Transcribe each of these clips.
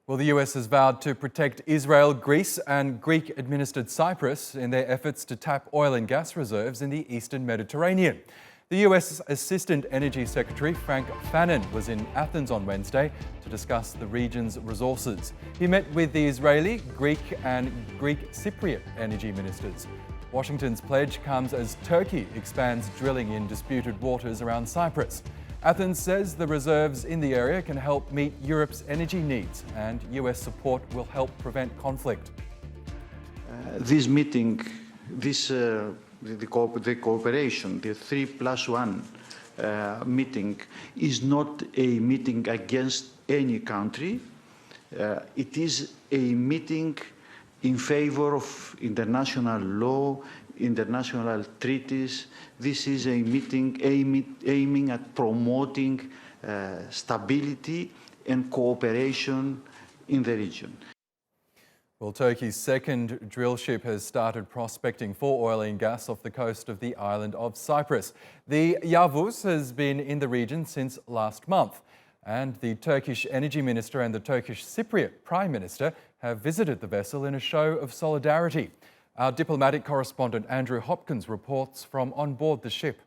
Well, the US has vowed to protect Israel, Greece and Greek-administered Cyprus in their efforts to tap oil and gas reserves in the eastern Mediterranean. The US Assistant Energy Secretary Frank Fannin was in Athens on Wednesday to discuss the region's resources. He met with the Israeli, Greek and Greek Cypriot energy ministers. Washington's pledge comes as Turkey expands drilling in disputed waters around Cyprus. Athens says the reserves in the area can help meet Europe's energy needs, and US support will help prevent conflict. This meeting, the cooperation, the 3+1 meeting, is not a meeting against any country. It is a meeting in favor of international law, international treaties. This is a meeting aiming at promoting stability and cooperation in the region. Well, Turkey's second drill ship has started prospecting for oil and gas off the coast of the island of Cyprus. The Yavuz has been in the region since last month, and the Turkish Energy Minister and the Turkish Cypriot Prime Minister have visited the vessel in a show of solidarity. Our diplomatic correspondent Andrew Hopkins reports from on board the ship.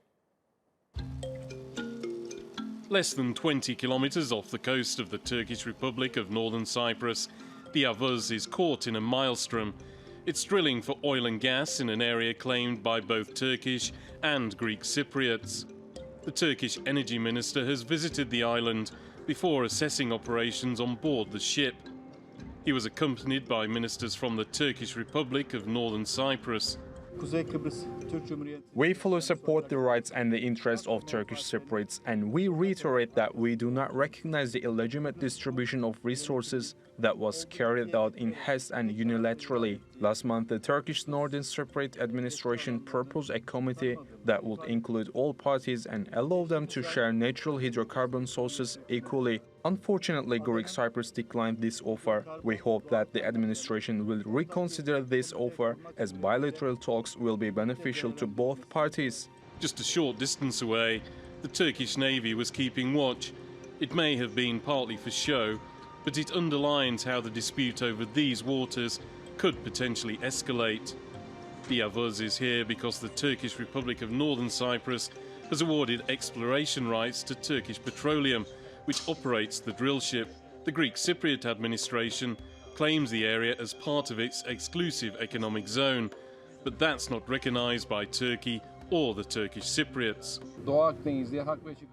Less than 20 kilometres off the coast of the Turkish Republic of Northern Cyprus, the Yavuz is caught in a maelstrom. It's drilling for oil and gas in an area claimed by both Turkish and Greek Cypriots. The Turkish Energy Minister has visited the island before assessing operations on board the ship. He was accompanied by ministers from the Turkish Republic of Northern Cyprus. We fully support the rights and the interests of Turkish Cypriots, and we reiterate that we do not recognize the illegitimate distribution of resources that was carried out in haste and unilaterally. Last month, the Turkish Northern Cypriot administration proposed a committee that would include all parties and allow them to share natural hydrocarbon sources equally. Unfortunately, Greek Cyprus declined this offer. We hope that the administration will reconsider this offer, as bilateral talks will be beneficial to both parties. Just a short distance away, the Turkish Navy was keeping watch. It may have been partly for show, but it underlines how the dispute over these waters could potentially escalate. The Yavuz is here because the Turkish Republic of Northern Cyprus has awarded exploration rights to Turkish Petroleum, which operates the drill ship. The Greek Cypriot administration claims the area as part of its exclusive economic zone, but that's not recognised by Turkey or the Turkish Cypriots.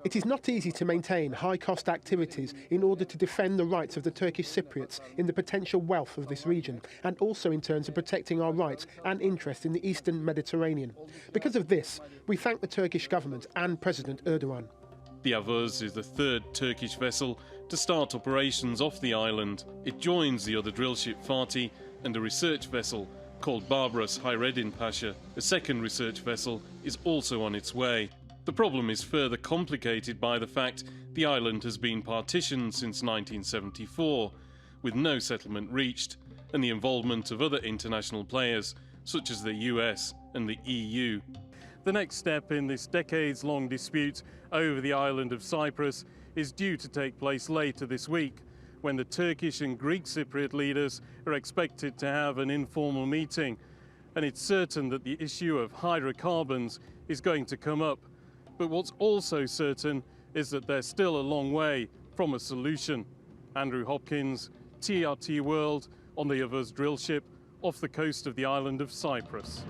It is not easy to maintain high-cost activities in order to defend the rights of the Turkish Cypriots in the potential wealth of this region, and also in terms of protecting our rights and interests in the eastern Mediterranean. Because of this, we thank the Turkish government and President Erdogan. The Yavuz is the third Turkish vessel to start operations off the island. It joins the other drill ship Fatih and a research vessel called Barbaros Hayreddin Pasha. A second research vessel is also on its way. The problem is further complicated by the fact the island has been partitioned since 1974, with no settlement reached, and the involvement of other international players, such as the US and the EU. The next step in this decades-long dispute over the island of Cyprus is due to take place later this week, when the Turkish and Greek Cypriot leaders are expected to have an informal meeting. And it's certain that the issue of hydrocarbons is going to come up. But what's also certain is that they're still a long way from a solution. Andrew Hopkins, TRT World, on the Yavuz drill ship off the coast of the island of Cyprus.